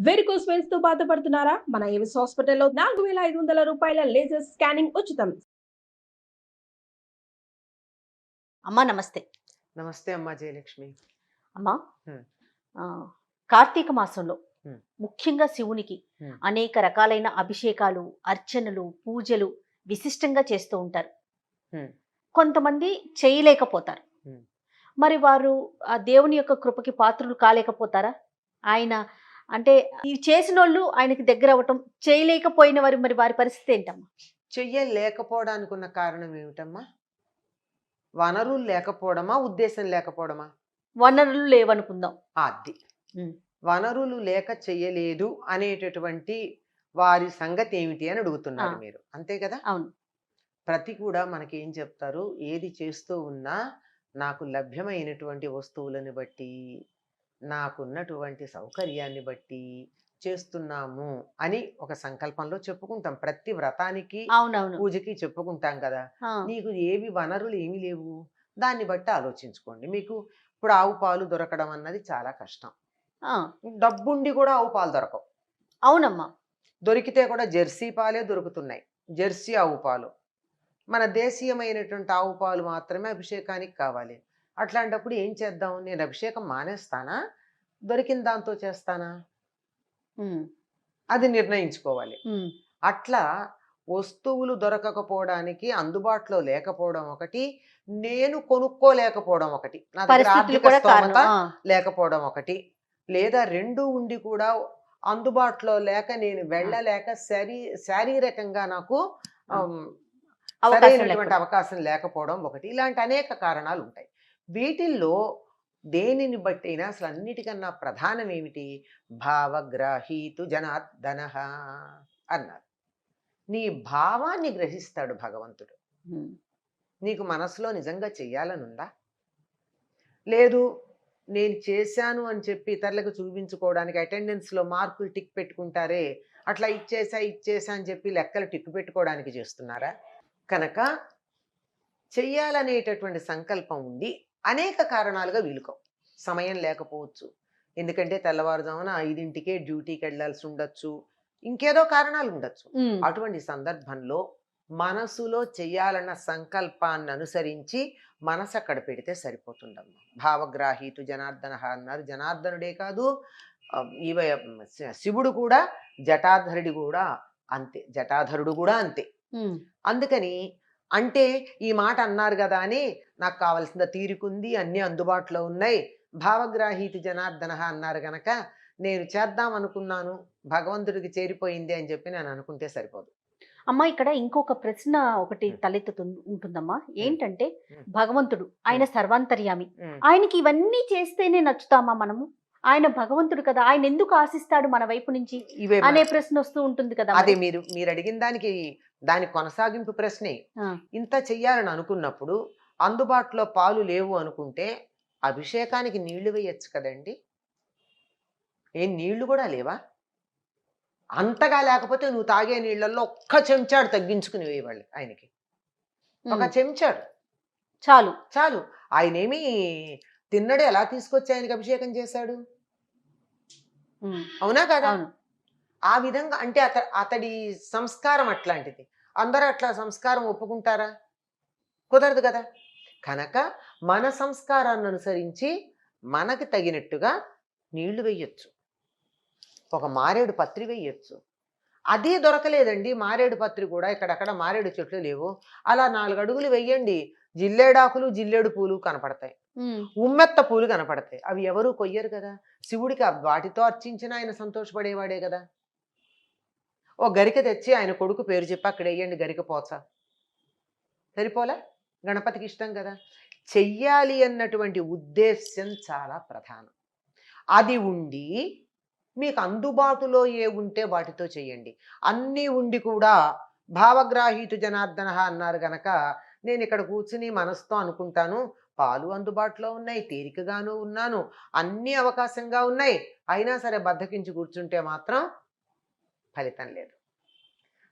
Varicose veins తో బాధపడుతున్నారా? మన ఏవిస్ హాస్పిటల్లో 4500 రూపాయల లేజర్ స్కానింగ్ ఉచితం. అమ్మా నమస్తే. నమస్తే అమ్మా జయలక్ష్మి. అమ్మా హ్మ్. కార్తీక మాసంలో హ్మ్. ముఖ్యంగా శివునికి హ్మ్. అనేక రకాలైన అభిషేకాలు, అర్చనలు, పూజలు విశిష్టంగా చేస్తూ ఉంటారు. హ్మ్. కొంతమంది చేయలేకపోతారు. హ్మ్. మరి వారు ఆ దేవుని యొక్క కృపకి పాత్రులు కాలేకపోతారా? ఆయన అంటే ఇవి చేసినోళ్ళు ఆయనకి దగ్గర అవ్వటం, చేయలేకపోయిన వారు మరి వారి పరిస్థితి ఏంటమ్మా? చెయ్యలేకపోవడానికి ఉన్న కారణం ఏమిటమ్మా? వనరులు లేకపోవడమా, ఉద్దేశం లేకపోవడమా? వనరులు లేవనుకుందాం. అది ఉమ్, వనరులు లేక చెయ్యలేదు అనేటటువంటి వారి సంగతి ఏమిటి అని అడుగుతున్నారు ఆ. మీరు, అంతే కదా? అవును. ప్రతి కూడా మనకి ఏం చెప్తారు, ఏది చేస్తూ ఉన్నా నాకు లభ్యమైనటువంటి వస్తువులను బట్టి, నాకున్నటువంటి సౌకర్యాన్ని బట్టి చేస్తున్నాము అని ఒక సంకల్పంలో చెప్పుకుంటాం. ప్రతి వ్రతానికి అవునవును. పూజకి చెప్పుకుంటాం కదా. ఆ, నీకు ఏవి వనరులు ఏమి లేవు, దాన్ని బట్టి ఆలోచించుకోండి. మీకు ఇప్పుడు ఆవు పాలు దొరకడం అన్నది చాలా కష్టం. ఆ, డబ్బుండి కూడా ఆవు పాలు దొరకవు. అవునమ్మా. దొరికితే కూడా జెర్సీ పాలే దొరుకుతున్నాయి, జెర్సీ ఆవు పాలు. మన దేశీయమైనటువంటి ఆవు పాలు మాత్రమే అభిషేకానికి కావాలి. అట్లాంటప్పుడు ఏం చేద్దాం? నేను అభిషేకం మానేస్తానా, దొరికిన దాంతో చేస్తానా? ఉమ్, అది నిర్ణయించుకోవాలి. ఉమ్. అట్లా వస్తువులు దొరకకపోవడానికి, అందుబాటులో లేకపోవడం ఒకటి, నేను కొనుక్కోలేకపోవడం ఒకటి, నా దగ్గర పరిస్థితులు ఆర్థిక కూడా స్తోమత కారణం. లేకపోవడం ఒకటి, లేదా రెండు ఉండి కూడా అందుబాటులో లేక నేను ఆ. వెళ్ళలేక శారీరకంగా నాకు ఆ. ఆమ్, అవకాశం సరైనటువంటి లేకపోవడం. అవకాశం లేకపోవడం ఒకటి. ఇలాంటి అనేక కారణాలు ఉంటాయి. వీటిల్లో దేనిని బట్టైనా అసలు అన్నిటికన్నా ప్రధానం ఏమిటి? భావగ్రాహీతు జనార్దన అన్నారు. నీ భావాన్ని గ్రహిస్తాడు భగవంతుడు. ఉమ్, నీకు మనసులో నిజంగా చెయ్యాలనుందా? లేదు, నేను చేశాను అని చెప్పి ఇతరులకు చూపించుకోవడానికి అటెండెన్స్లో మార్కులు టిక్ పెట్టుకుంటారే, అట్లా ఇచ్చేసా అని చెప్పి లెక్కలు టిక్ పెట్టుకోవడానికి చేస్తున్నారా? కనుక చెయ్యాలనేటటువంటి సంకల్పం ఉండి అనేక కారణాలుగా వీలుకో. సమయం లేకపోవచ్చు, ఎందుకంటే తెల్లవారుజామున 5ంటికే డ్యూటీకి వెళ్ళాల్సి ఉండొచ్చు, ఇంకేదో కారణాలు ఉండొచ్చు. ఉమ్. అటువంటి సందర్భంలో మనసులో చెయ్యాలన్న సంకల్పాన్ని అనుసరించి మనసు అక్కడ పెడితే సరిపోతుందమ్మా. భావగ్రాహీతు జనార్దన అన్నారు. జనార్దనుడే కాదు, ఇవ శివుడు కూడా, జటాధరుడు కూడా అంతే. ఉమ్. అందుకని అంటే ఈ మాట అన్నారు కదా అని నాకు కావలసిన తీరుకుంది, అన్నీ అందుబాటులో ఉన్నాయి, భావగ్రాహీతి జనార్దన అన్నారు గనక నేను చేద్దాం అనుకున్నాను, భగవంతుడికి చేరిపోయింది అని చెప్పి నేను అనుకుంటే సరిపోదు. అమ్మా ఇక్కడ ఇంకొక ప్రశ్న ఒకటి ఉమ్, తలెత్తుతు ఉంటుందమ్మా. ఉమ్, ఏంటంటే ఉమ్, భగవంతుడు ఆయన ఉమ్, సర్వాంతర్యామి. ఉమ్. ఆయనకి ఇవన్నీ చేస్తేనే నచ్చుతామా మనము? ఆయన భగవంతుడు కదా, ఆయన ఎందుకు ఆశిస్తాడు మన వైపు నుంచి ఇవే అనే ప్రశ్న వస్తూ ఉంటుంది కదా అదే మరి. మీరు అడిగిన దాని కొనసాగింపు ప్రశ్నే. ఆ, ఇంత చెయ్యాలని అనుకున్నప్పుడు అందుబాటులో పాలు లేవు అనుకుంటే అభిషేకానికి నీళ్లు వేయచ్చు కదండి. ఏం నీళ్లు కూడా లేవా? అంతగా లేకపోతే నువ్వు తాగే నీళ్ళల్లో ఒక్క చెంచాడు తగ్గించుకుని వేయవాళ్ళు ఆయనకి. ఒక ఉమ్, చెంచాడు చాలు. చాలు. ఆయనేమి తిన్నడు, ఎలా తీసుకొచ్చి ఆయనకి అభిషేకం చేశాడు? ఉమ్, అవునా కదా? అవును. ఆ విధంగా అంటే అతడి సంస్కారం అట్లాంటిది. అందరూ అట్లా సంస్కారం ఒప్పుకుంటారా? కుదరదు కదా. కనుక మన సంస్కారాన్ని అనుసరించి మనకి తగినట్టుగా నీళ్లు వేయొచ్చు, ఒక మారేడు పత్రి వేయొచ్చు. అది దొరకలేదండి, మారేడు పత్రి కూడా ఇక్కడక్కడ మారేడు చెట్లు లేవు, అలా 4 అడుగులు వెయ్యండి, జిల్లేడాకులు జిల్లేడు పూలు కనపడతాయి, ఉమ్, ఉమ్మెత్త పూలు కనపడతాయి. అవి ఎవరు కొయ్యరు కదా. శివుడికి వాటితో అర్చించిన ఆయన సంతోషపడేవాడే కదా. ఓ గరిక తెచ్చి ఆయన కొడుకు పేరు చెప్పి అక్కడ వేయండి, గరిక పోచ సరిపోలే? గణపతికి ఇష్టం కదా. చెయ్యాలి అన్నటువంటి ఉద్దేశ్యం చాలా ప్రధానం. అది ఉండి మీకు అందుబాటులో ఏ ఉంటే వాటితో చేయండి. అన్నీ ఉండి కూడా భావగ్రాహీతు జనార్దన అన్నారు గనక నేను ఇక్కడ కూర్చుని మనసుతో అనుకుంటాను, పాలు అందుబాటులో ఉన్నాయి, తేలికగాను ఉన్నాను, అన్నీ అవకాశంగా ఉన్నాయి, అయినా సరే బద్దకించి కూర్చుంటే మాత్రం ఫలితం లేదు.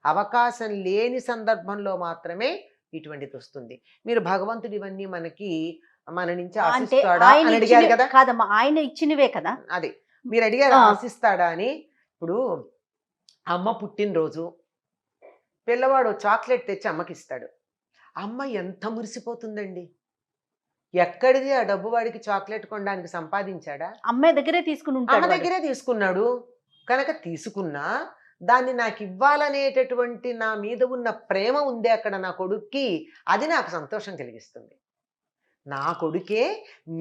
అవకాశం లేని సందర్భంలో మాత్రమే ఇటువంటిది వస్తుంది. మీరు భగవంతుడు ఇవన్నీ మన నుంచి అంటే ఆశిస్తాడా ఆయన అని అడిగారు కదా. కాదమ్మా, ఆయన ఇచ్చినవే కదా. అదే మీరు అడిగారు, ఆ. ఆశిస్తాడా అని. ఇప్పుడు అమ్మ పుట్టినరోజు పిల్లవాడు చాక్లెట్ తెచ్చి అమ్మకి ఇస్తాడు. అమ్మ ఎంత మురిసిపోతుందండి. ఎక్కడిది ఆ డబ్బు వాడికి చాక్లెట్ కొనడానికి సంపాదించాడా? అమ్మాయి దగ్గరే తీసుకుని అమ్మ ఉంటాడు వాడు. దగ్గరే తీసుకున్నాడు. కనుక తీసుకున్నా దాన్ని నాకు ఇవ్వాలనేటటువంటి నా మీద ఉన్న ప్రేమ ఉంది అక్కడ నా కొడుక్కి. అది నాకు సంతోషం కలిగిస్తుంది. నా కొడుకే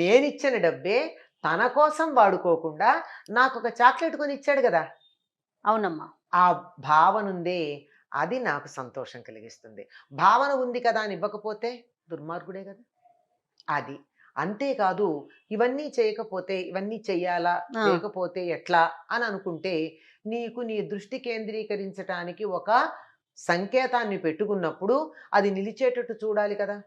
నేనిచ్చిన డబ్బే తన కోసం వాడుకోకుండా నాకు ఒక చాక్లెట్ కొని ఇచ్చాడు కదా. అవునమ్మా. ఆ భావన ఉందే, అది నాకు సంతోషం కలిగిస్తుంది. భావన ఉంది కదా అని ఇవ్వకపోతే దుర్మార్గుడే కదా. అది అంతేకాదు, ఇవన్నీ చేయకపోతే ఇవన్నీ చెయ్యాలా, ఆ. చేయకపోతే ఎట్లా అని అనుకుంటే నీకు నీ దృష్టి కేంద్రీకరించటానికి ఒక సంకేతాన్ని పెట్టుకున్నప్పుడు అది నిలిచేటట్టు చూడాలి కదా.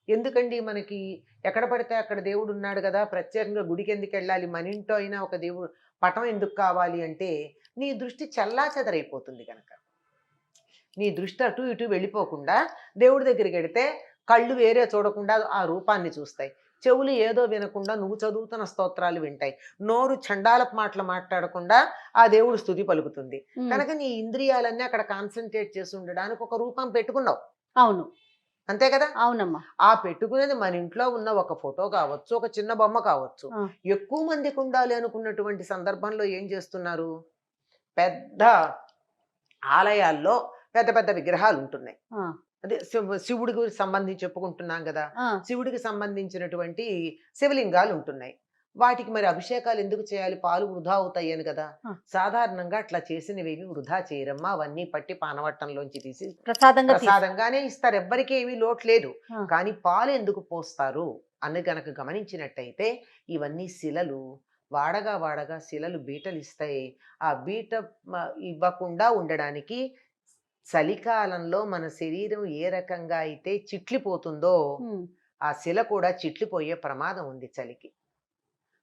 ఎందుకండి మనకి ఎక్కడ పడితే అక్కడ దేవుడు ఉన్నాడు కదా, ప్రత్యేకంగా గుడికి ఎందుకు వెళ్ళాలి, మన ఇంట్లో అయినా ఒక దేవుడు పటం ఎందుకు కావాలి అంటే నీ దృష్టి చల్లా చెదరైపోతుంది కనుక. నీ దృష్టి అటు ఇటు వెళ్ళిపోకుండా దేవుడి దగ్గరికి వెడితే కళ్ళు వేరే చూడకుండా ఆ రూపాన్ని చూస్తాయి, చెవులు ఏదో వినకుండా నువ్వు చదువుతున్న స్తోత్రాలు వింటాయి, నోరు చండాలపు మాటలు మాట్లాడకుండా ఆ దేవుడు స్తుతి పలుకుతుంది. కనుక నీ ఇంద్రియాలన్నీ అక్కడ కాన్సన్ట్రేట్ చేసి ఉండడానికి ఒక రూపం పెట్టుకున్నావు. అవును. అంతే కదా. అవునమ్మా. ఆ పెట్టుకునేది మన ఇంట్లో ఉన్న ఒక ఫోటో కావచ్చు, ఒక చిన్న బొమ్మ కావచ్చు. ఎక్కువ మందికి ఉండాలి అనుకున్నటువంటి సందర్భంలో ఏం చేస్తున్నారు, పెద్ద ఆలయాల్లో పెద్ద పెద్ద విగ్రహాలు ఉంటున్నాయి. అదే శివుడికి సంబంధించి చెప్పుకుంటున్నాం కదా, శివుడికి సంబంధించినటువంటి శివలింగాలు ఉంటున్నాయి. వాటికి మరి అభిషేకాలు ఎందుకు చేయాలి, పాలు వృధా అవుతాయి అని కదా. సాధారణంగా అట్లా చేసినవి వృధా చేయరమ్మా, అవన్నీ పట్టి పానవట్టంలోంచి తీసి ప్రసాదంగానే ఇస్తారు, ఎవ్వరికి ఏమీ లోటు లేదు. కానీ పాలు ఎందుకు పోస్తారు అని గనక గమనించినట్టయితే ఇవన్నీ శిలలు, వాడగా వాడగా శిలలు బీటలు ఇస్తాయి. ఆ బీట ఇవ్వకుండా ఉండడానికి చలికాలంలో మన శరీరం ఏ రకంగా అయితే చిట్లిపోతుందో ఆ శిల కూడా చిట్లిపోయే ప్రమాదం ఉంది చలికి.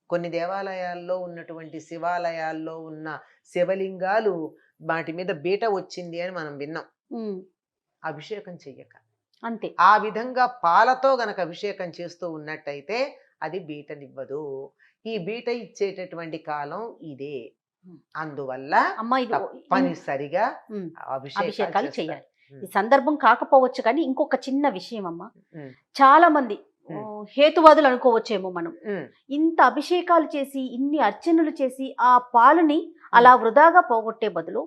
కొన్ని దేవాలయాల్లో ఉన్నటువంటి శివాలయాల్లో ఉన్న శివలింగాలు వాటి మీద బీట వచ్చింది అని మనం విన్నాం. అభిషేకం చెయ్యక అంతే. ఆ విధంగా పాలతో గనక అభిషేకం చేస్తూ ఉన్నట్టయితే అది బీటనివ్వదు. ఈ బీట ఇచ్చేటటువంటి కాలం ఇదే. అందువల్ల తప్పనిసరిగా అభిషేకాలు చేయాలి. ఈ సందర్భం కాకపోవచ్చు కానీ ఇంకొక చిన్న విషయం అమ్మా, చాలా మంది హేతువాదులు అనుకోవచ్చేమో మనం, ఇంత అభిషేకాలు చేసి ఇన్ని అర్చనలు చేసి ఆ పాలుని అలా వృధాగా పోగొట్టే బదులు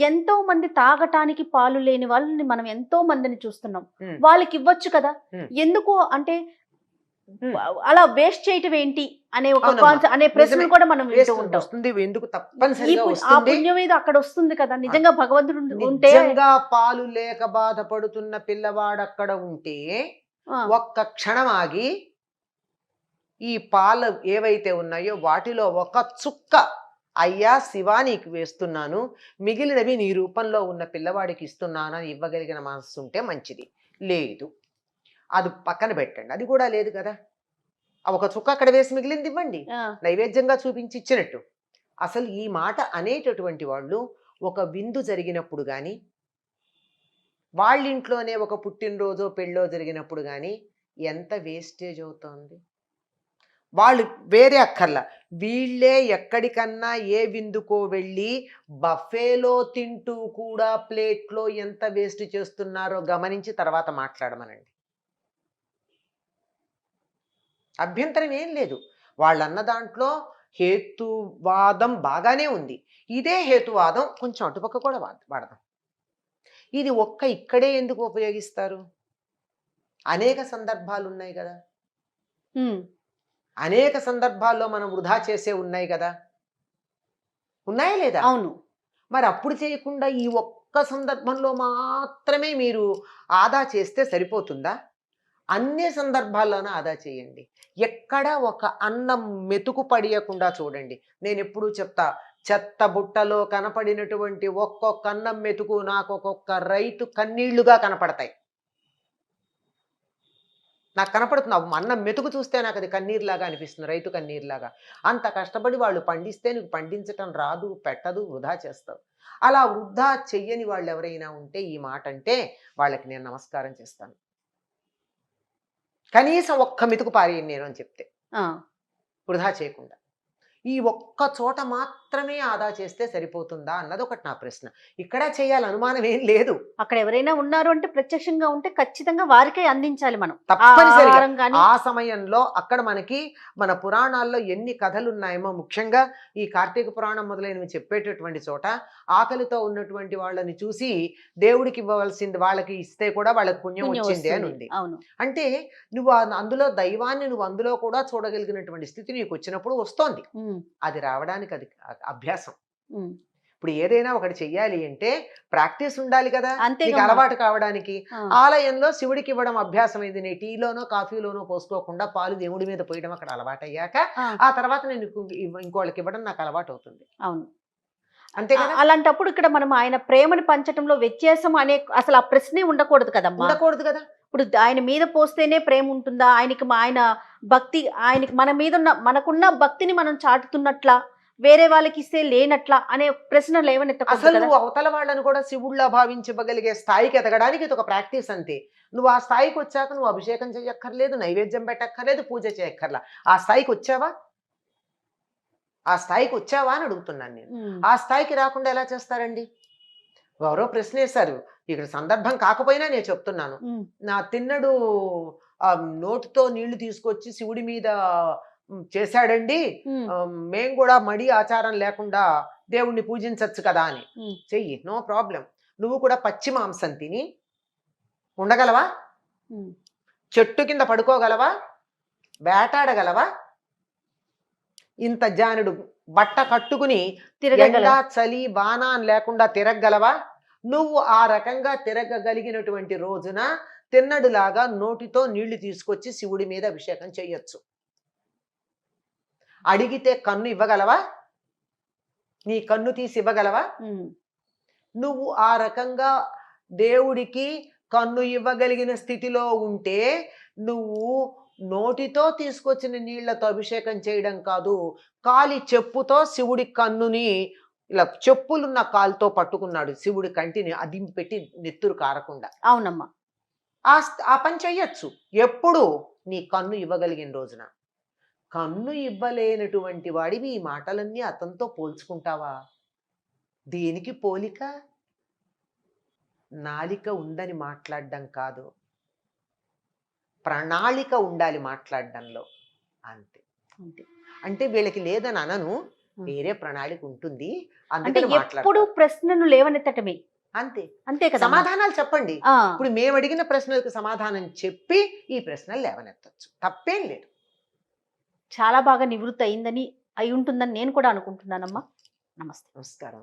ఎంతో మంది తాగటానికి పాలు లేని వాళ్ళని మనం ఎంతో మందిని చూస్తున్నాం, వాళ్ళకి ఇవ్వచ్చు కదా. ఎందుకు అంటే అలా వేస్ట్ చేయటం ఏంటి అనే ఒక అనే ప్రశ్న కూడా మనం వింటూ ఉంటాం. ఎందుకు తప్పనిసరిగా ఆ పుణ్యం మీద అక్కడ వస్తుంది కదా. నిజంగా భగవంతుడు ఉంటే, పాలు లేక బాధపడుతున్న పిల్లవాడు అక్కడ ఉంటే ఒక్క క్షణం ఆగి ఈ పాలు ఏవైతే ఉన్నాయో వాటిలో ఒక చుక్క అయ్యా శివా నీకు వేస్తున్నాను, మిగిలినవి నీ రూపంలో ఉన్న పిల్లవాడికి ఇస్తున్నాను అని ఇవ్వగలిగిన మనస్సు ఉంటే మంచిది. లేదు, అది పక్కన పెట్టండి. అది కూడా లేదు కదా. ఒక చుక్క అక్కడ వేసి మిగిలింది ఇవ్వండి, నైవేద్యంగా చూపించి ఇచ్చినట్టు. అసలు ఈ మాట అనేటటువంటి వాళ్ళు ఒక విందు జరిగినప్పుడు కానీ, వాళ్ళింట్లోనే ఒక పుట్టినరోజో పెళ్ళో జరిగినప్పుడు కానీ ఎంత వేస్టేజ్ అవుతోంది. వాళ్ళు వేరే అక్కర్లా, వీళ్ళే ఎక్కడికన్నా ఏ విందుకో వెళ్ళి బఫేలో తింటూ కూడా ప్లేట్లో ఎంత వేస్ట్ చేస్తున్నారో గమనించి తర్వాత మాట్లాడమనండి. అభ్యంతరం ఏం లేదు. వాళ్ళన్న దాంట్లో హేతువాదం బాగానే ఉంది. ఇదే హేతువాదం కొంచెం అటుపక్క కూడా వాడదాం. ఇది ఇక్కడే ఎందుకు ఉపయోగిస్తారు? అనేక సందర్భాలు ఉన్నాయి కదా, అనేక సందర్భాల్లో మనం వృధా చేసే ఉన్నాయి కదా, ఉన్నాయా లేదా? అవును. మరి అప్పుడు చేయకుండా ఈ ఒక్క సందర్భంలో మాత్రమే మీరు ఆదా చేస్తే సరిపోతుందా? అన్ని సందర్భాల్లోనూ ఆదా చేయండి. ఎక్కడ ఒక అన్నం మెతుకు పడియకుండా చూడండి. నేను ఎప్పుడూ చెప్తా, చెత్త బుట్టలో కనపడినటువంటి ఒక్కొక్క అన్నం మెతుకు నాకు ఒక్కొక్క రైతు కన్నీళ్లుగా కనపడతాయి. నాకు కనపడుతుంది అన్నం మెతుకు చూస్తే నాకు అది కన్నీరులాగా అనిపిస్తుంది, రైతు కన్నీరులాగా. అంత కష్టపడి వాళ్ళు పండిస్తే నీకు పండించటం రాదు, పెట్టదు, వృధా చేస్తావు. అలా వృధా చెయ్యని వాళ్ళు ఎవరైనా ఉంటే ఈ మాట అంటే వాళ్ళకి నేను నమస్కారం చేస్తాను. కనీసం ఒక్క మెతుకు పారేయను నేను అని చెప్తే, వృధా చేయకుండా. ఈ ఒక్క చోట మాత్రం మాత్రమే ఆదా చేస్తే సరిపోతుందా అన్నది ఒకటి నా ప్రశ్న. ఇక్కడ చేయాలి, అనుమానం ఏం లేదు. అక్కడ ఎవరైనా ఉన్నారు అంటే ప్రత్యక్షంగా ఉంటే ఖచ్చితంగా వారికే అందించాలి మనం తప్పనిసరిగా ఆహారం గాని. ఆ సమయంలో అక్కడ మనకి మన పురాణాల్లో ఎన్ని కథలు ఉన్నాయేమో, ముఖ్యంగా ఈ కార్తీక పురాణం మొదలైనవి చెప్పేటటువంటి చోట ఆకలితో ఉన్నటువంటి వాళ్ళని చూసి దేవుడికి ఇవ్వవలసింది వాళ్ళకి ఇస్తే కూడా వాళ్ళకి పుణ్యం పుణ్యం వచ్చింది అని వస్తుంది. ఉంది. అవును. అంటే నువ్వు అందులో దైవాన్ని నువ్వు అందులో కూడా చూడగలిగినటువంటి స్థితి నీకు వచ్చినప్పుడు వస్తోంది. ఉమ్, అది రావడానికి అది అభ్యాసం. ఉమ్. ఇప్పుడు ఏదైనా ఒకటి చెయ్యాలి అంటే ప్రాక్టీస్ ఉండాలి కదా, అంతేగా నీకు అమ్మా. అలవాటు కావడానికి. ఆ, ఆలయంలో శివుడికి ఇవ్వడం అభ్యాసం అయింది. నేను టీలోనో కాఫీలోనో పోసుకోకుండా పాలు దేవుడి మీద పోయడం అక్కడ అలవాటు అయ్యాక ఆ, ఆ తర్వాత నేను ఇంకోళ్ళకి ఇవ్వడం నాకు అలవాటు అవుతుంది. అవును. అంతే కదా. అలాంటప్పుడు ఇక్కడ మనం ఆయన ప్రేమని పంచటంలో వ్యత్యాసం అనే అసలు ఆ ప్రశ్నే ఉండకూడదు కదమ్మా. ఉండకూడదు కదా. ఇప్పుడు ఆయన మీద పోస్తేనే ప్రేమ ఉంటుందా, ఆయనకి ఆయన భక్తి, ఆయనకి మన మీద ఉన్న మనకున్న భక్తిని మనం చాటుతున్నట్లా, వేరే వాళ్ళకి ఇస్తే లేనట్లా అనే ప్రశ్న లేవనెత్తకూడదు అసలు కదా. నువ్వు అవతల వాళ్ళని కూడా శివుళ్ళ భావించగలిగే స్థాయికి ఎదగడానికి ఇది ఒక ప్రాక్టీస్ అంతే. నువ్వు ఆ స్థాయికి వచ్చాక నువ్వు అభిషేకం చేయక్కర్లేదు, నైవేద్యం పెట్టక్కర్లేదు, పూజ చేయక్కర్లా. ఆ స్థాయికి వచ్చావా, ఆ స్థాయికి వచ్చావా అని అడుగుతున్నాను నేను. ఉమ్, ఆ స్థాయికి రాకుండా ఎలా చేస్తారండి? ఎవరో ప్రశ్న వేశారు, ఇక్కడ సందర్భం కాకపోయినా నేను చెప్తున్నాను. ఉమ్, నా తిన్నడు నోటితో నీళ్లు తీసుకొచ్చి శివుడి మీద చేశాడండి, ఉమ్, మేము కూడా మడి ఆచారం లేకుండా దేవుణ్ణి పూజించవచ్చు కదా అని. ఉమ్. చెయ్యి, నో ప్రాబ్లం. నువ్వు కూడా పచ్చి మాంసం తిని ఉండగలవా? ఉమ్. చెట్టు కింద పడుకోగలవా? వేటాడగలవా? ఇంత జానుడు బట్ట కట్టుకుని తిరగగల ఎండ చలి వాన అని లేకుండా తిరగగలవా? నువ్వు ఆ రకంగా తిరగగలిగినటువంటి రోజున తిన్నడులాగా నోటితో నీళ్లు తీసుకొచ్చి శివుడి మీద అభిషేకం చెయ్యొచ్చు. అడిగితే కన్ను ఇవ్వగలవా? నీ కన్ను తీసి ఇవ్వగలవా? ఉమ్, నువ్వు ఆ రకంగా దేవుడికి కన్ను ఇవ్వగలిగిన స్థితిలో ఉంటే నువ్వు నోటితో తీసుకొచ్చిన నీళ్లతో అభిషేకం చేయడం కాదు, కాలి చెప్పుతో శివుడి కన్నుని ఇలా చెప్పులున్న కాలుతో పట్టుకున్నాడు, శివుడి కంటిని అదింపి పెట్టి నెత్తురు కారకుండా. అవునమ్మా. ఆ పని చెయ్యొచ్చు ఎప్పుడు? నీ కన్ను ఇవ్వగలిగిన రోజున. కన్ను ఇవ్వలేనటువంటి వాడివి ఈ మాటలన్నీ అతనితో పోల్చుకుంటావా? దేనికి పోలిక? నాలిక ఉందని మాట్లాడడం కాదు, ప్రణాళిక ఉండాలి మాట్లాడడంలో. అంతే. అంతే. అంటే వీళ్ళకి లేదని అనను, వేరే ప్రణాళిక ఉంటుంది, అంటే అందుకని ఎప్పుడు మాట్లాడతారు. ప్రశ్నలు లేవనెత్తటమే. అంతే. అంతే కదా. సమాధానాలు చెప్పండి. ఆ, ఇప్పుడు మేము అడిగిన ప్రశ్నలకు సమాధానం చెప్పి ఈ ప్రశ్నలు లేవనెత్తచ్చు, తప్పేం లేదు. చాలా బాగా నివృత్తి అయిందని అయి ఉంటుందని నేను కూడా అనుకుంటున్నానమ్మా. నమస్తే. నమస్కారం.